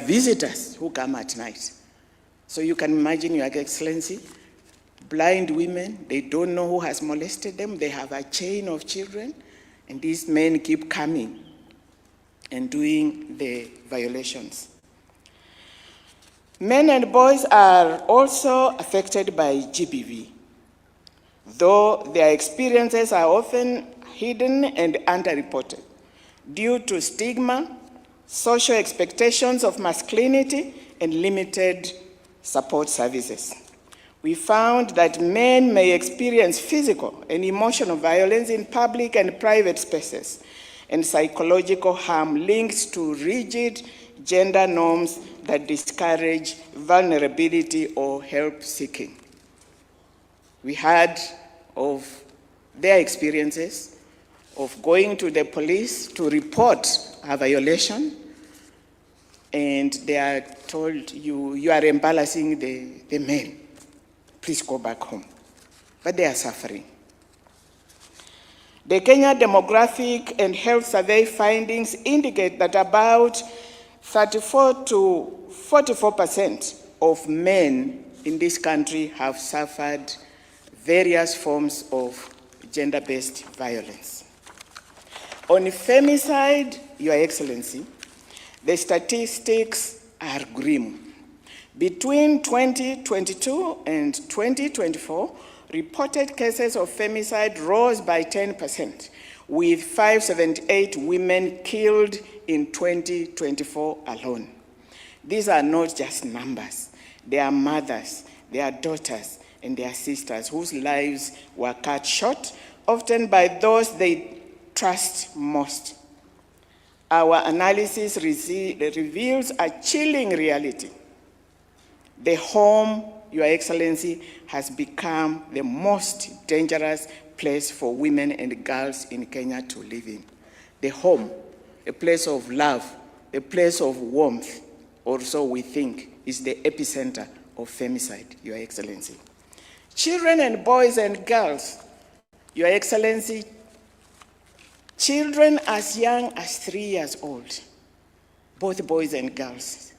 visitors who come at night. So you can imagine, Your Excellency, blind women, they don't know who has molested them. They have a chain of children, and these men keep coming and doing the violations. Men and boys are also affected by GBV, though their experiences are often hidden and underreported due to stigma, social expectations of masculinity, and limited support services. We found that men may experience physical and emotional violence in public and private spaces, and psychological harm linked to rigid gender norms that discourage vulnerability or help seeking. We heard of their experiences of going to the police to report a violation, and they are told, you are embarrassing the men. Please go back home. But they are suffering. The Kenya Demographic and Health Survey findings indicate that about 34 to 44% of men in this country have suffered various forms of gender-based violence. On femicide, Your Excellency, the statistics are grim. Between 2022 and 2024, reported cases of femicide rose by 10%, with 578 women killed in 2024 alone. These are not just numbers. They are mothers, they are daughters, and their sisters whose lives were cut short, often by those they trust most. Our analysis reveals a chilling reality. The home, Your Excellency, has become the most dangerous place for women and girls in Kenya to live in. The home, a place of love, a place of warmth, also we think is the epicenter of femicide, Your Excellency. Children and boys and girls, Your Excellency, children as young as 3 years old, both boys and girls,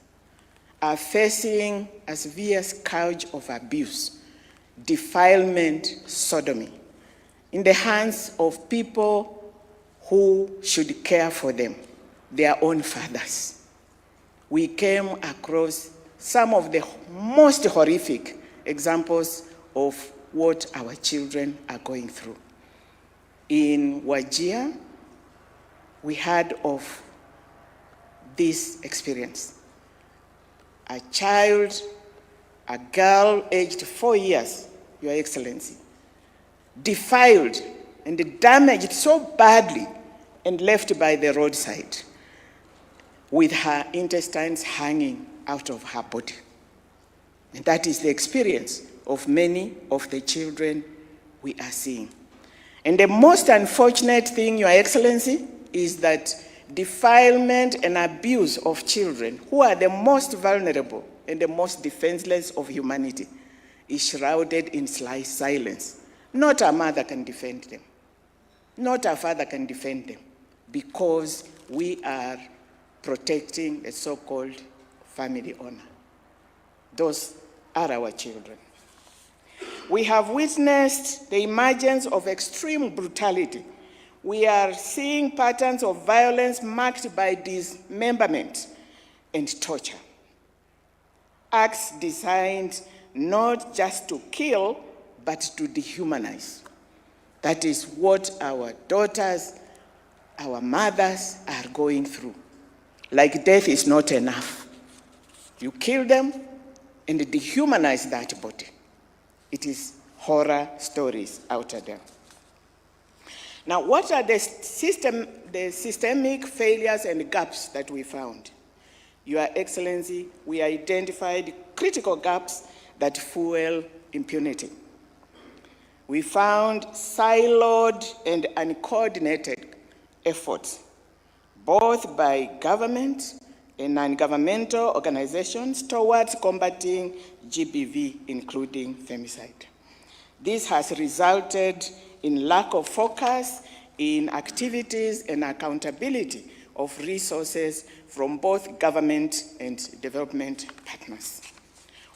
are facing a severe scourge of abuse, defilement, sodomy, in the hands of people who should care for them, their own fathers. We came across some of the most horrific examples of what our children are going through. In Wajir, we heard of this experience. A child, a girl aged 4 years, Your Excellency, defiled and damaged so badly and left by the roadside with her intestines hanging out of her body. And that is the experience of many of the children we are seeing. And the most unfortunate thing, Your Excellency, is that defilement and abuse of children, who are the most vulnerable and the most defenseless of humanity, is shrouded in silence. Not a mother can defend them. Not a father can defend them, because we are protecting a so-called family honor. Those are our children. We have witnessed the emergence of extreme brutality. We are seeing patterns of violence marked by dismemberment and torture. Acts designed not just to kill, but to dehumanize. That is what our daughters, our mothers are going through. Like death is not enough. You kill them and dehumanize that body. It is horror stories out there. Now, what are the systemic failures and gaps that we found? Your Excellency, we identified critical gaps that fuel impunity. We found siloed and uncoordinated efforts, both by government and non-governmental organizations, towards combating GBV, including femicide. This has resulted in lack of focus in activities and accountability of resources from both government and development partners.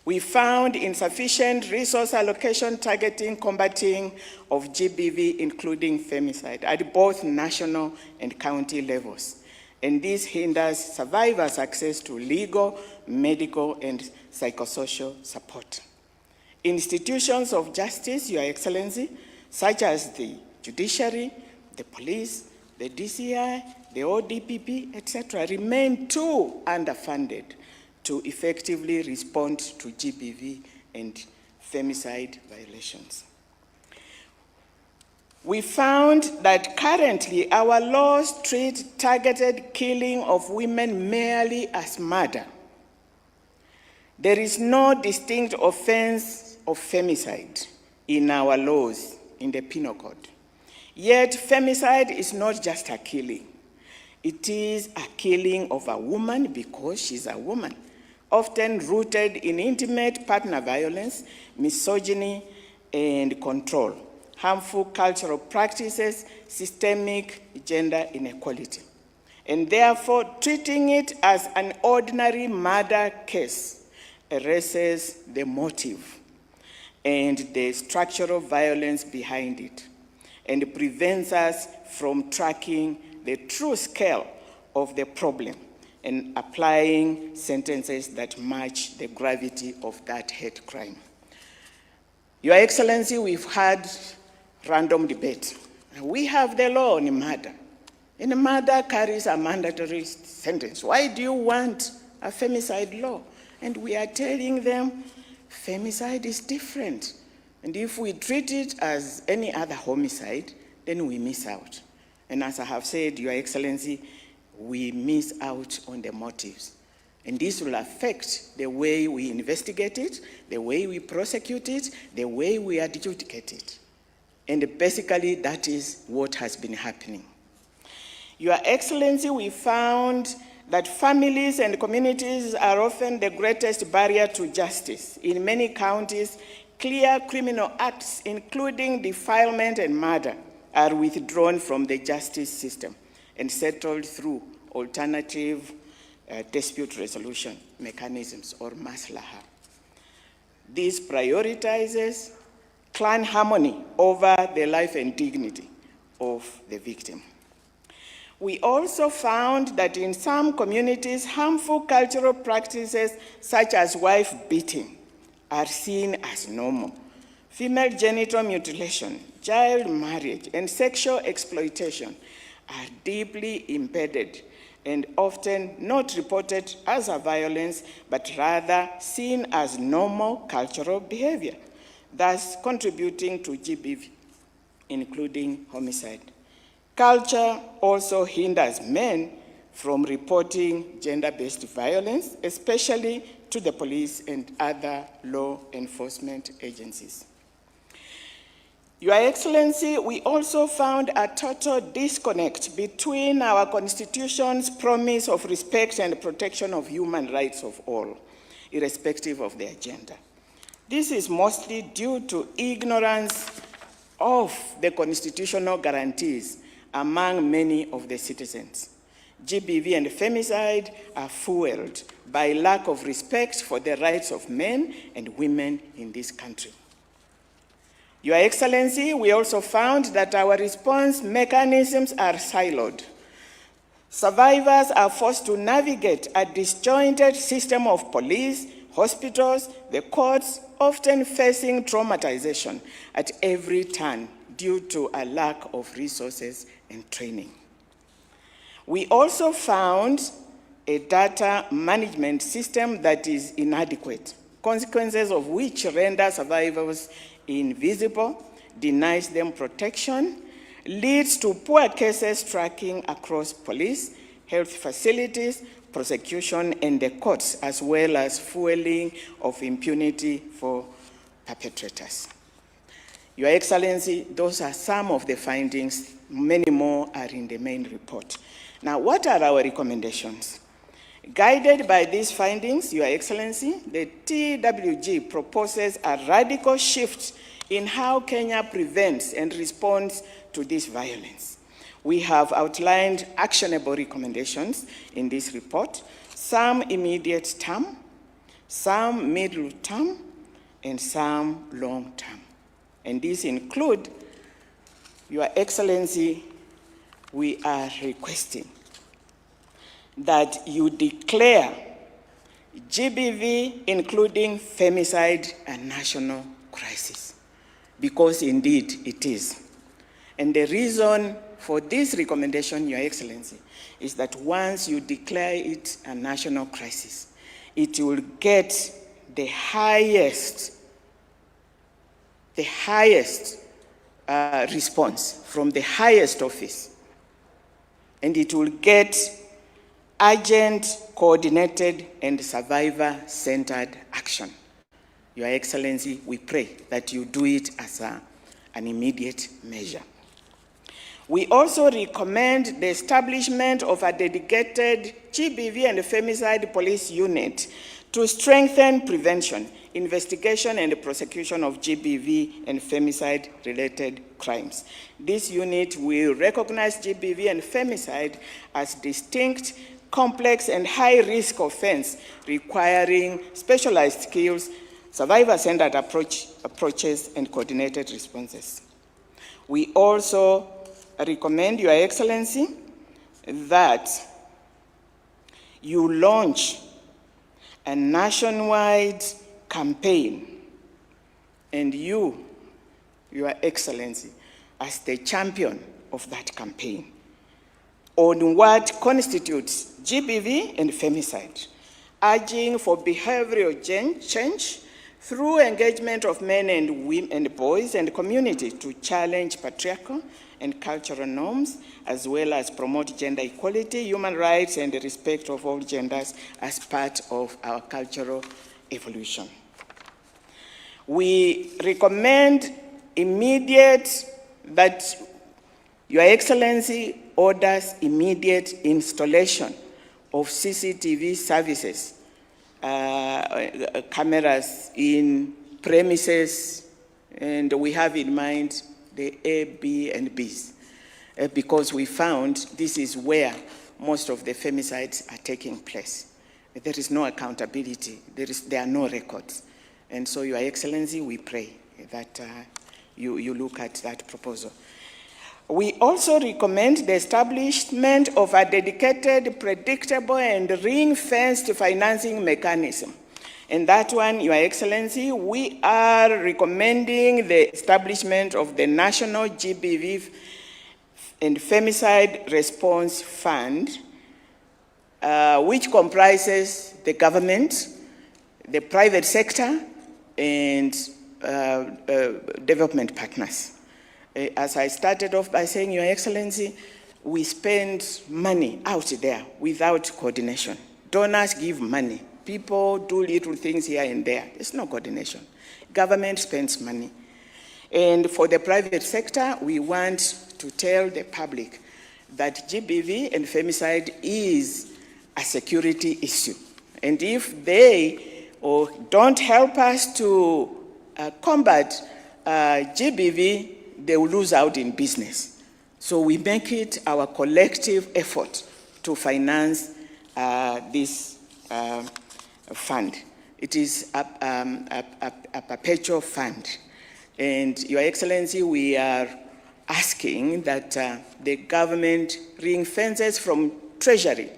We found insufficient resource allocation targeting combating of GBV, including femicide, at both national and county levels. And this hinders survivors' access to legal, medical, and psychosocial support. Institutions of justice, Your Excellency, such as the judiciary, the police, the DCI, the ODPP, etc., remain too underfunded to effectively respond to GBV and femicide violations. We found that currently our laws treat targeted killing of women merely as murder. There is no distinct offense of femicide in our laws in the Penal Code. Yet femicide is not just a killing. It is a killing of a woman because she's a woman, often rooted in intimate partner violence, misogyny, and control, harmful cultural practices, systemic gender inequality. And therefore, treating it as an ordinary murder case erases the motive and the structural violence behind it, and prevents us from tracking the true scale of the problem and applying sentences that match the gravity of that hate crime. Your Excellency, we've had random debate. We have the law on murder, and murder carries a mandatory sentence. Why do you want a femicide law? And we are telling them femicide is different. And if we treat it as any other homicide, then we miss out. And as I have said, Your Excellency, we miss out on the motives. And this will affect the way we investigate it, the way we prosecute it, the way we adjudicate it. And basically, that is what has been happening. Your Excellency, we found that families and communities are often the greatest barrier to justice. In many counties, clear criminal acts, including defilement and murder, are withdrawn from the justice system and settled through alternative dispute resolution mechanisms, or maslaha. This prioritizes clan harmony over the life and dignity of the victim. We also found that in some communities, harmful cultural practices such as wife beating are seen as normal. Female genital mutilation, child marriage, and sexual exploitation are deeply embedded and often not reported as a violence, but rather seen as normal cultural behavior, thus contributing to GBV, including homicide. Culture also hinders men from reporting gender-based violence, especially to the police and other law enforcement agencies. Your Excellency, we also found a total disconnect between our Constitution's promise of respect and protection of human rights of all, irrespective of their gender. This is mostly due to ignorance of the constitutional guarantees among many of the citizens. GBV and femicide are fueled by lack of respect for the rights of men and women in this country. Your Excellency, we also found that our response mechanisms are siloed. Survivors are forced to navigate a disjointed system of police, hospitals, the courts, often facing traumatization at every turn due to a lack of resources and training. We also found a data management system that is inadequate, consequences of which render survivors invisible, denies them protection, leads to poor cases tracking across police, health facilities, prosecution, and the courts, as well as fueling of impunity for perpetrators. Your Excellency, those are some of the findings. Many more are in the main report. Now, what are our recommendations? Guided by these findings, Your Excellency, the TWG proposes a radical shift in how Kenya prevents and responds to this violence. We have outlined actionable recommendations in this report, some immediate term, some middle term, and some long term. And these include, Your Excellency, we are requesting that you declare GBV, including femicide, a national crisis, because indeed it is. And the reason for this recommendation, Your Excellency, is that once you declare it a national crisis, it will get the highest response from the highest office. And it will get urgent, coordinated, and survivor-centered action. Your Excellency, we pray that you do it as an immediate measure. We also recommend the establishment of a dedicated GBV and femicide police unit to strengthen prevention, investigation, and prosecution of GBV and femicide-related crimes. This unit will recognize GBV and femicide as distinct, complex, and high-risk offense requiring specialized skills, survivor-centered approaches, and coordinated responses. We also recommend, Your Excellency, that you launch a nationwide campaign, and you, Your Excellency, as the champion of that campaign, on what constitutes GBV and femicide, urging for behavioral change through engagement of men and women and boys and community to challenge patriarchal and cultural norms, as well as promote gender equality, human rights, and the respect of all genders as part of our cultural evolution. We recommend that Your Excellency orders immediate installation of CCTV services, cameras in premises, and we have in mind the A, B, and Bs, because we found this is where most of the femicides are taking place. There is no accountability, there are no records. And so, Your Excellency, we pray that you look at that proposal. We also recommend the establishment of a dedicated, predictable, and ring-fenced financing mechanism. And that one, Your Excellency, we are recommending the establishment of the National GBV and Femicide Response Fund, which comprises the government, the private sector, and development partners. As I started off by saying, Your Excellency, we spend money out there without coordination. Donors give money. People do little things here and there. There's no coordination. Government spends money. And for the private sector, we want to tell the public that GBV and femicide is a security issue. And if they don't help us to combat GBV, they will lose out in business. So we make it our collective effort to finance this fund. It is a perpetual fund. And Your Excellency, we are asking that the government ring fences from Treasury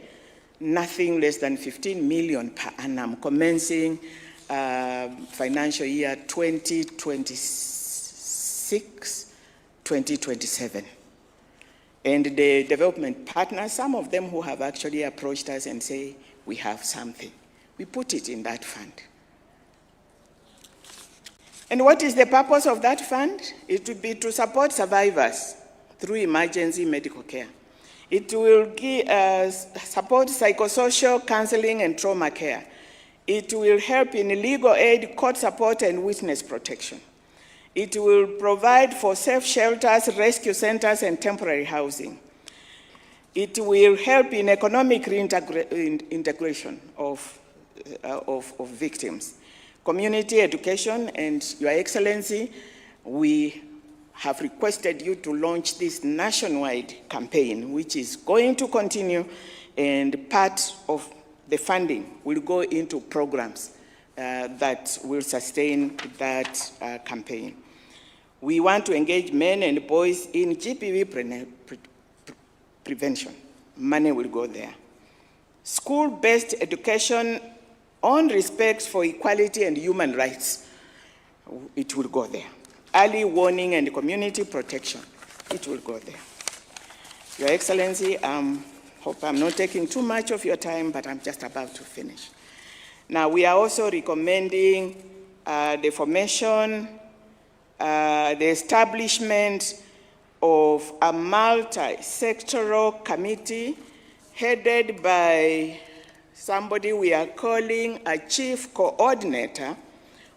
nothing less than 15 million per annum, commencing financial year 2026-2027. And the development partners, some of them who have actually approached us and say, we have something. We put it in that fund. And what is the purpose of that fund? It will be to support survivors through emergency medical care. It will support psychosocial counseling and trauma care. It will help in legal aid, court support, and witness protection. It will provide for safe shelters, rescue centers, and temporary housing. It will help in economic reintegration of victims. Community education, and Your Excellency, we have requested you to launch this nationwide campaign, which is going to continue, and part of the funding will go into programs that will sustain that campaign. We want to engage men and boys in GBV prevention. Money will go there. School-based education on respect for equality and human rights, it will go there. Early warning and community protection, it will go there. Your Excellency, hope I'm not taking too much of your time, but I'm just about to finish. Now, we are also recommending the formation, the establishment of a multi-sectoral committee headed by somebody we are calling a chief coordinator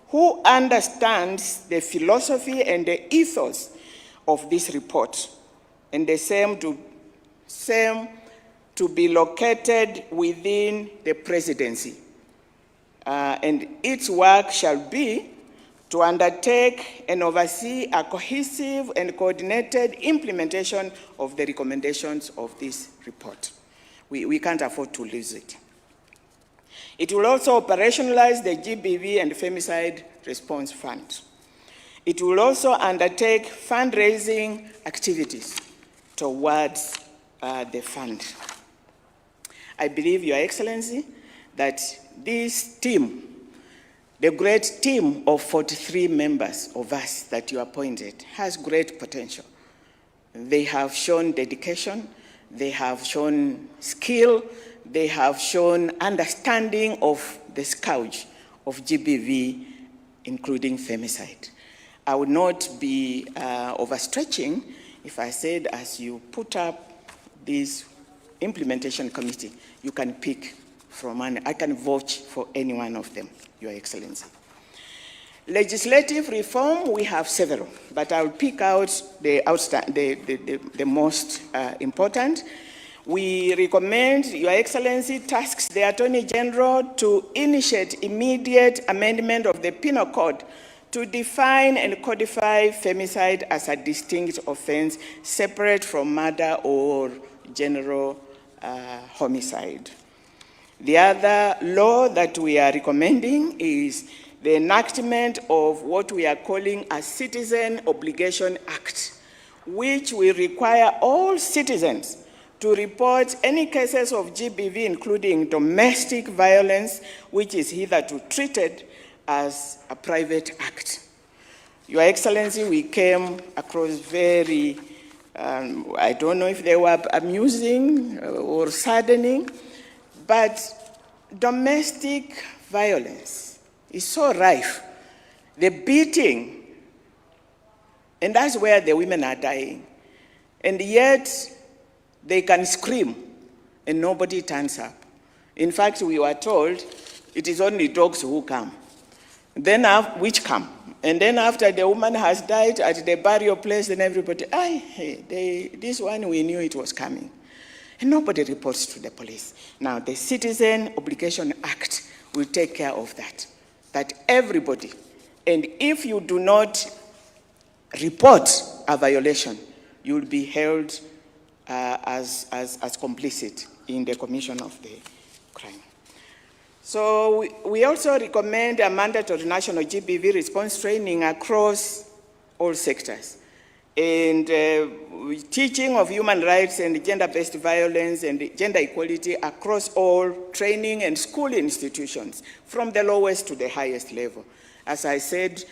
who understands the philosophy and the ethos of this report, and the same to be located within the presidency. And its work shall be to undertake and oversee a cohesive and coordinated implementation of the recommendations of this report. We can't afford to lose it. It will also operationalize the GBV and Femicide Response Fund. It will also undertake fundraising activities towards the fund. I believe, Your Excellency, that this team, the great team of 43 members of us that you appointed, has great potential. They have shown dedication, they have shown skill, they have shown understanding of the scourge of GBV, including femicide. I would not be overstretching if I said, as you put up this implementation committee, you can pick from one. I can vouch for any one of them, Your Excellency. Legislative reform, we have several, but I'll pick out the most important. We recommend, Your Excellency tasks the Attorney General to initiate immediate amendment of the Penal Code to define and codify femicide as a distinct offense separate from murder or general homicide. The other law that we are recommending is the enactment of what we are calling a Citizen Obligation Act, which will require all citizens to report any cases of GBV, including domestic violence, which is hitherto treated as a private act. Your Excellency, we came across very, I don't know if they were amusing or saddening, but domestic violence is so rife. The beating, and that's where the women are dying. And yet, they can scream, and nobody turns up. In fact, we were told it is only dogs who come, which come. And then after the woman has died at the burial place, then everybody, this one, we knew it was coming. And nobody reports to the police. Now, the Citizen Obligation Act will take care of that everybody, and if you do not report a violation, you will be held as complicit in the commission of the crime. So we also recommend a mandatory national GBV response training across all sectors, and teaching of human rights and gender-based violence and gender equality across all training and school institutions, from the lowest to the highest level. As I said,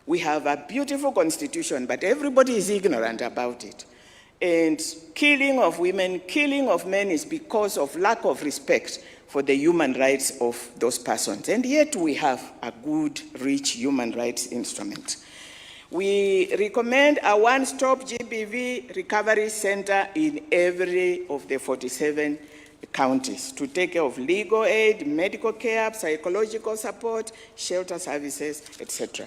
we have a beautiful constitution, but everybody is ignorant about it. And killing of women, killing of men is because of lack of respect for the human rights of those persons. And yet we have a good, rich human rights instrument. We recommend a one-stop GBV recovery center in every of the 47 counties to take care of legal aid, medical care, psychological support, shelter services, etc.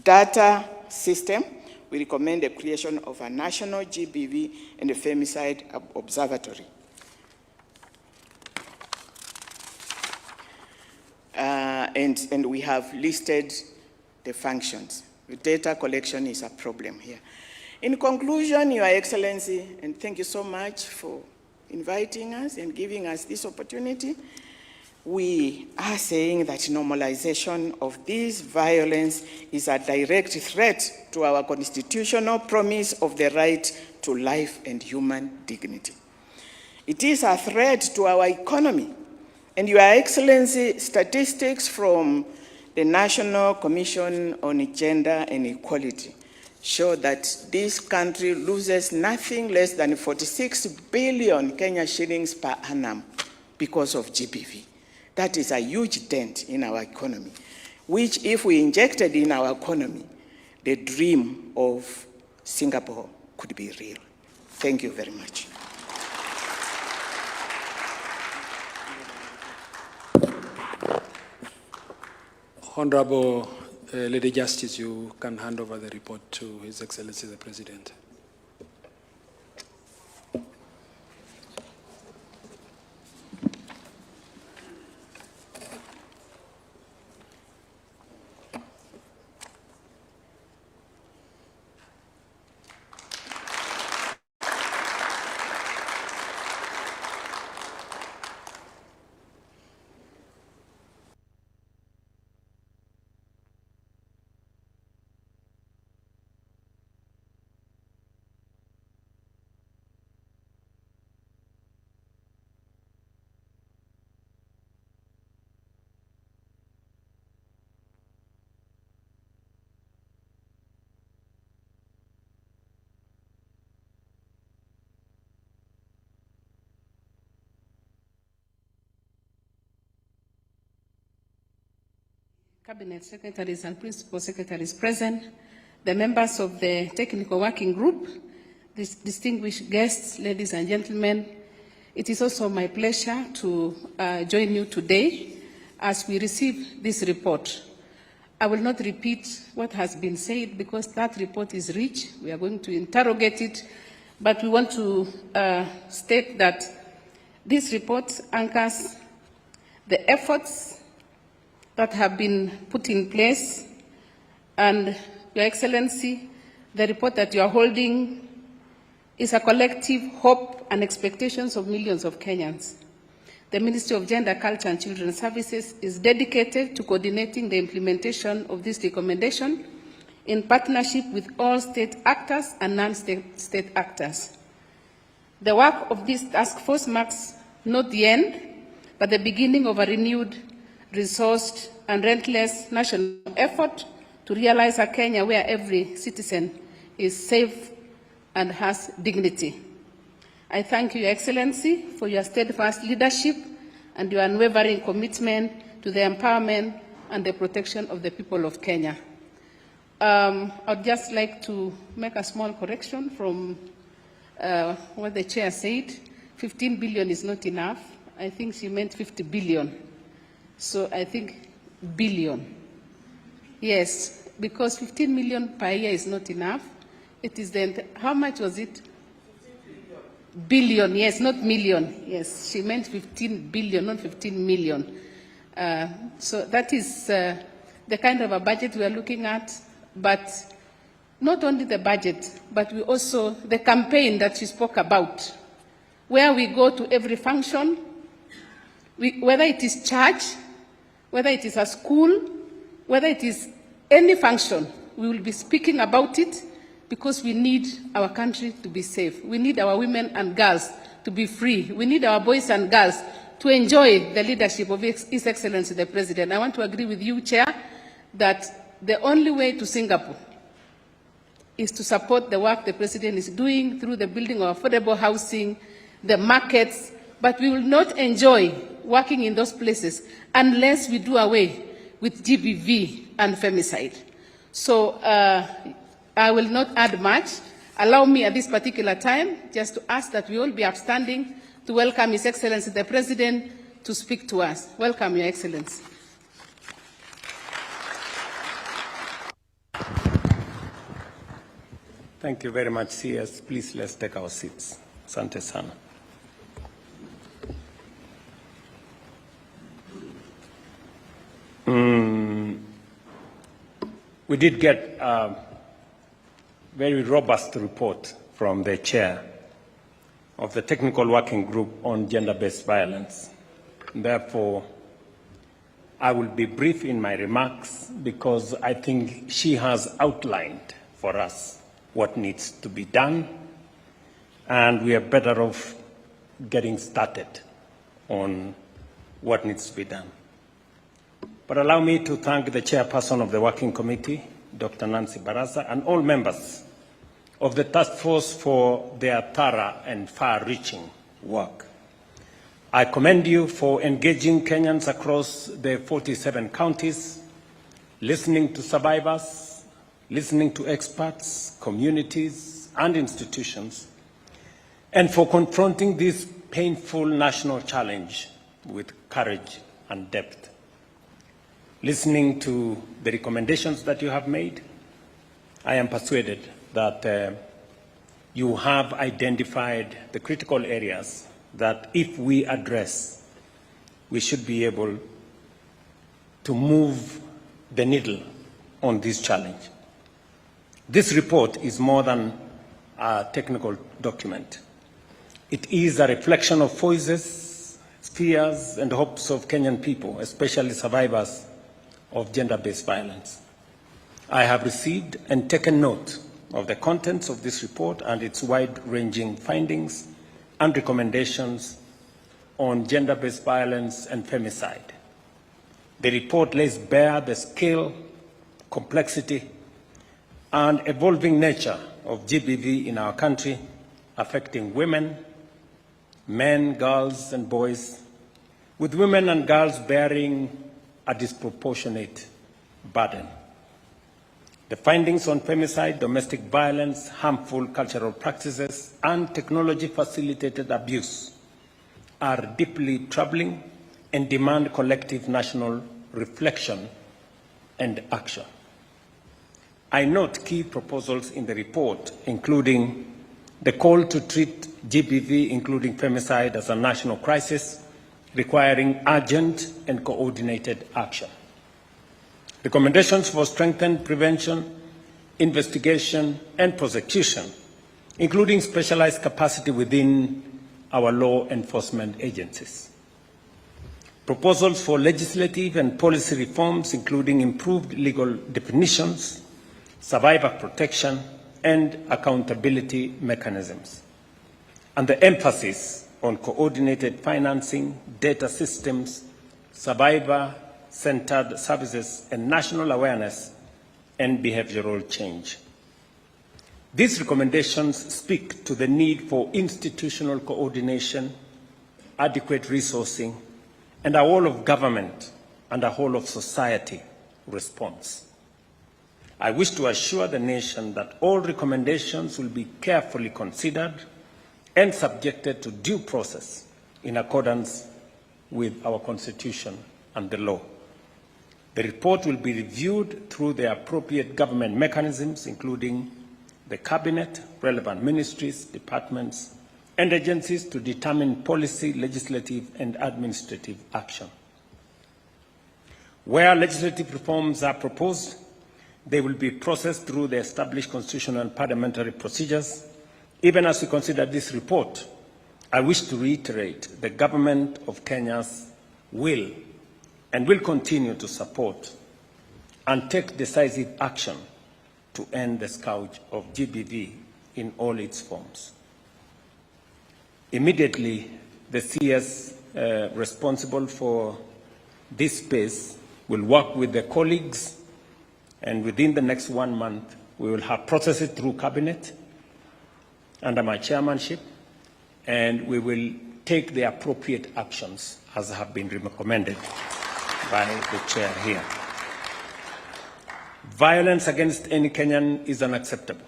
Data system, we recommend the creation of a national GBV and a femicide observatory. And we have listed the functions. The data collection is a problem here. In conclusion, Your Excellency, and thank you so much for inviting us and giving us this opportunity, we are saying that normalization of this violence is a direct threat to our constitutional promise of the right to life and human dignity. It is a threat to our economy. And Your Excellency, statistics from the National Commission on Gender and Equality show that this country loses nothing less than 46 billion Kenya shillings per annum because of GBV. That is a huge dent in our economy, which if we injected in our economy, the dream of Singapore could be real. Thank you very much. Honorable Lady Justice, you can hand over the report to His Excellency the President. Cabinet secretaries and principal secretaries present, the members of the technical working group, distinguished guests, ladies and gentlemen, it is also my pleasure to join you today as we receive this report. I will not repeat what has been said because that report is rich. We are going to interrogate it, but we want to state that this report anchors the efforts that have been put in place, and Your Excellency, the report that you are holding is a collective hope and expectations of millions of Kenyans. The Ministry of Gender, Culture and Children's Services is dedicated to coordinating the implementation of this recommendation in partnership with all state actors and non-state actors. The work of this task force marks not the end, but the beginning of a renewed, resourced and relentless national effort to realize a Kenya where every citizen is safe and has dignity. I thank you, Your Excellency, for your steadfast leadership and your unwavering commitment to the empowerment and the protection of the people of Kenya. I'd just like to make a small correction from what the chair said. 15 billion is not enough. I think she meant 50 billion. So I think billion. Yes, because 15 million per year is not enough. It is the, how much was it? Billion, yes, not million. Yes, she meant 15 billion, not 15 million. So that is the kind of a budget we are looking at, but not only the budget, but we also, the campaign that she spoke about, where we go to every function, whether it is church, whether it is a school, whether it is any function, we will be speaking about it because we need our country to be safe. We need our women and girls to be free. We need our boys and girls to enjoy the leadership of His Excellency the President. I want to agree with you, Chair, that the only way to Singapore is to support the work the President is doing through the building of affordable housing, the markets, but we will not enjoy working in those places unless we do away with GBV and femicide. So I will not add much. Allow me at this particular time just to ask that we all be upstanding to welcome His Excellency the President to speak to us. Welcome, Your Excellency. Thank you very much, CS. Please, let's take our seats. Asante sana. We did get very robust report from the chair of the Technical Working Group on Gender-Based Violence. Therefore, I will be brief in my remarks because I think she has outlined for us what needs to be done, and we are better off getting started on what needs to be done. But allow me to thank the chairperson of the Working Committee, Dr. Nancy Baraza, and all members of the task force for their thorough and far-reaching work. I commend you for engaging Kenyans across the 47 counties, listening to survivors, listening to experts, communities, and institutions, and for confronting this painful national challenge with courage and depth. Listening to the recommendations that you have made, I am persuaded that you have identified the critical areas that if we address, we should be able to move the needle on this challenge. This report is more than a technical document. It is a reflection of voices, fears, and hopes of Kenyan people, especially survivors of gender-based violence. I have received and taken note of the contents of this report and its wide-ranging findings and recommendations on gender-based violence and femicide. The report lays bare the scale, complexity, and evolving nature of GBV in our country, affecting women, men, girls, and boys, with women and girls bearing a disproportionate burden. The findings on femicide, domestic violence, harmful cultural practices, and technology-facilitated abuse are deeply troubling and demand collective national reflection and action. I note key proposals in the report, including the call to treat GBV, including femicide, as a national crisis, requiring urgent and coordinated action. Recommendations for strengthened prevention, investigation, and prosecution, including specialized capacity within our law enforcement agencies. Proposals for legislative and policy reforms, including improved legal definitions, survivor protection, and accountability mechanisms. And the emphasis on coordinated financing, data systems, survivor-centered services, and national awareness and behavioral change. These recommendations speak to the need for institutional coordination, adequate resourcing, and a whole of government and a whole of society response. I wish to assure the nation that all recommendations will be carefully considered and subjected to due process in accordance with our Constitution and the law. The report will be reviewed through the appropriate government mechanisms, including the Cabinet, relevant ministries, departments, and agencies to determine policy, legislative, and administrative action. Where legislative reforms are proposed, they will be processed through the established constitutional and parliamentary procedures. Even as we consider this report, I wish to reiterate the government of Kenya's will and will continue to support and take decisive action to end the scourge of GBV in all its forms. Immediately, the CS responsible for this space will work with the colleagues, and within the next 1 month, we will have processed it through Cabinet under my chairmanship, and we will take the appropriate actions as have been recommended by the chair here. Violence against any Kenyan is unacceptable.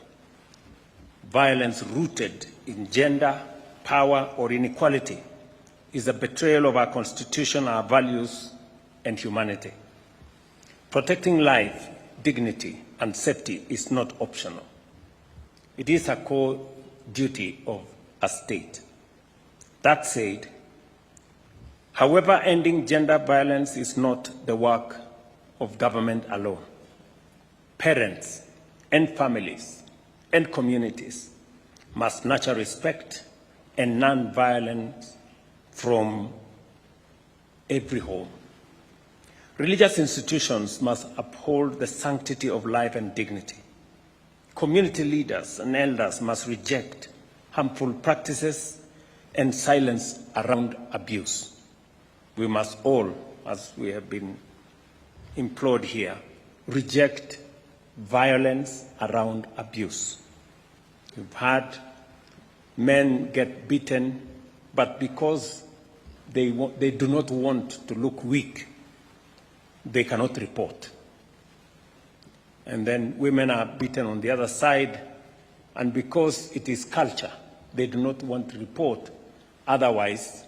Violence rooted in gender, power, or inequality is a betrayal of our Constitution, our values, and humanity. Protecting life, dignity, and safety is not optional. It is a core duty of a state. That said, however, ending gender violence is not the work of government alone. Parents and families and communities must nurture respect and non-violence from every home. Religious institutions must uphold the sanctity of life and dignity. Community leaders and elders must reject harmful practices and silence around abuse. We must all, as we have been implored here, reject violence around abuse. We've had men get beaten, but because they do not want to look weak, they cannot report. And then women are beaten on the other side, and because it is culture, they do not want to report. Otherwise,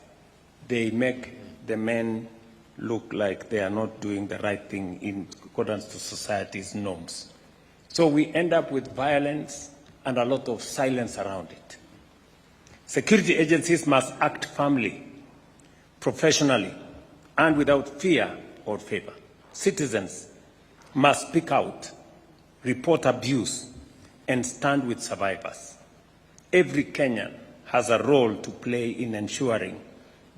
they make the men look like they are not doing the right thing in accordance to society's norms. So we end up with violence and a lot of silence around it. Security agencies must act firmly, professionally, and without fear or favor. Citizens must speak out, report abuse, and stand with survivors. Every Kenyan has a role to play in ensuring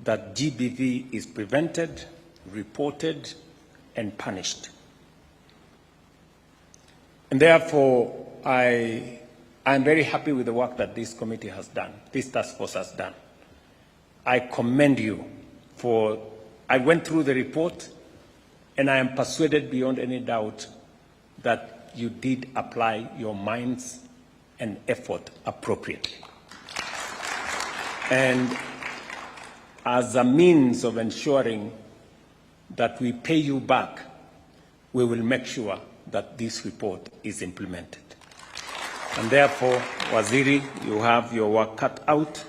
that GBV is prevented, reported, and punished. And therefore, I am very happy with the work that this committee has done, this task force has done. I commend you for, I went through the report, and I am persuaded beyond any doubt that you did apply your minds and effort appropriately. And as a means of ensuring that we pay you back, we will make sure that this report is implemented. And therefore, Waziri, you have your work cut out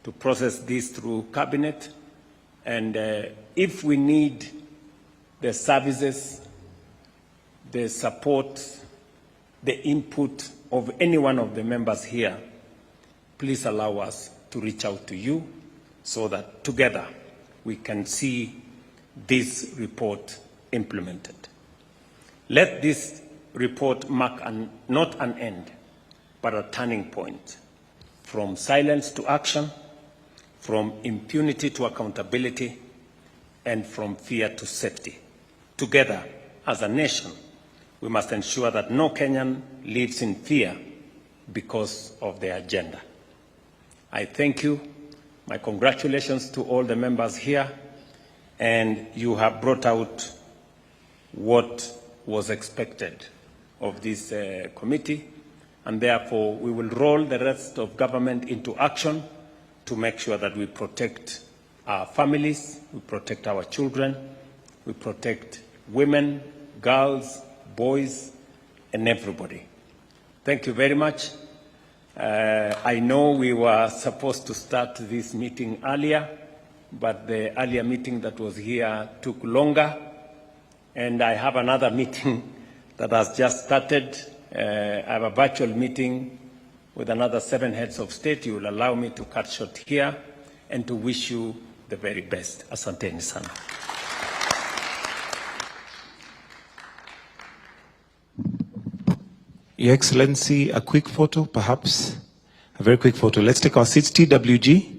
to process this through cabinet. And if we need the services, the support, the input of any one of the members here, please allow us to reach out to you so that together we can see this report implemented. Let this report mark not an end, but a turning point, from silence to action, from impunity to accountability, and from fear to safety. Together, as a nation, we must ensure that no Kenyan lives in fear because of their agenda. I thank you. My congratulations to all the members here. And you have brought out what was expected of this committee. And therefore, we will roll the rest of government into action to make sure that we protect our families, we protect our children, we protect women, girls, boys, and everybody. Thank you very much. I know we were supposed to start this meeting earlier, but the earlier meeting that was here took longer, and I have another meeting that has just started. I have a virtual meeting with another 7 heads of state. You will allow me to cut short here and to wish you the very best. Asanteni sana. Your Excellency, a quick photo, perhaps. A very quick photo. Let's take our seats. TWG.